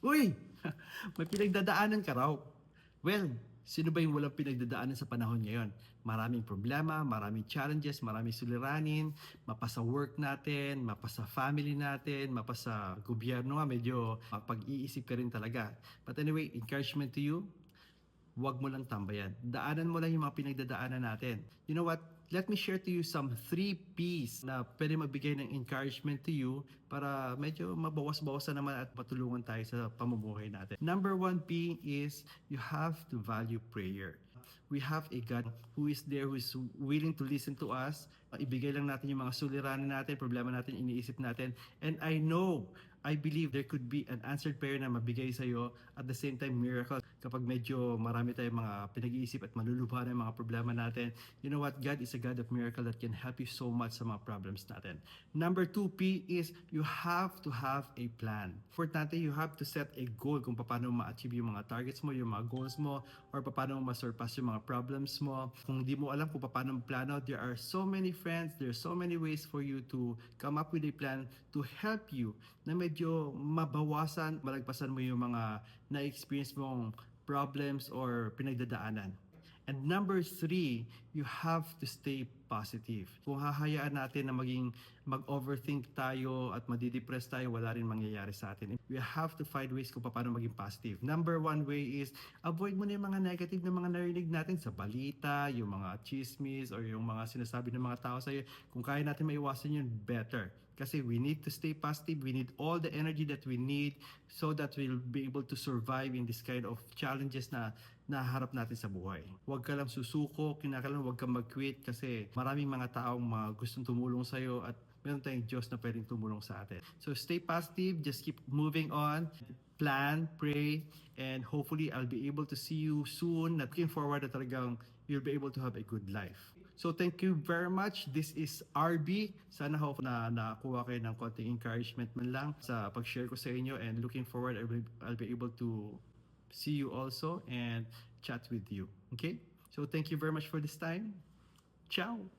Uy! May pinagdadaanan ka raw. Well, sino ba yung walang pinagdadaanan sa panahon ngayon? Maraming problema, maraming challenges, maraming suliranin, mapa sa work natin, mapa sa family natin, mapa sa gobyerno nga, medyo pag-iisip ka rin talaga. But anyway, encouragement to you, huwag mo lang tambayan. Daanan mo lang yung mga pinagdadaanan natin. You know what? Let me share to you some 3 P's na pwede magbigay ng encouragement to you para medyo mabawas-bawasan naman at matulungan tayo sa pamumuhay natin. Number 1 P is you have to value prayer. We have a God who is there, who is willing to listen to us. Ibigay lang natin yung mga suliranin natin, problema natin, iniisip natin. And I believe there could be an answered prayer na mabigay sa iyo at the same time miracle kapag medyo marami tayong mga pinag-iisip at malulubha na yung mga problema natin. You know what? God is a God of miracle that can help you so much sa mga problems natin. Number 2 P is you have to have a plan. Importante, you have to set a goal kung paano ma-achieve yung mga targets mo, yung mga goals mo, or paano ma-surpass yung mga problems mo. Kung di mo alam kung paano plano, there are so many friends, there are so many ways for you to come up with a plan to help you na medyo mabawasan, malagpasan mo yung mga na-experience mong problems or pinagdadaanan. And number 3, you have to stay positive. Kung hahayaan natin na mag-overthink tayo at madidepress tayo, wala rin mangyayari sa atin. We have to find ways kung paano maging positive. Number 1 way is, avoid mo na yung mga negative na mga narinig natin sa balita, yung mga chismis, or yung mga sinasabi ng mga tao sa'yo. Kung kaya natin maiwasan yun, better. Kasi we need to stay positive. We need all the energy that we need so that we'll be able to survive in this kind of challenges na naharap natin sa buhay. Huwag ka lang susuko, kinakailangan huwag kang mag-quit kasi maraming mga taong gustong tumulong sa'yo at meron tayong Diyos na pwedeng tumulong sa atin. So stay positive, just keep moving on, plan, pray, and hopefully I'll be able to see you soon. Looking forward na talagang you'll be able to have a good life. So thank you very much. This is RB. Sana hope na nakakuha kayo ng konting encouragement man lang sa pag-share ko sa inyo, and looking forward I'll be able to see you also and chat with you. Okay? So thank you very much for this time. Ciao!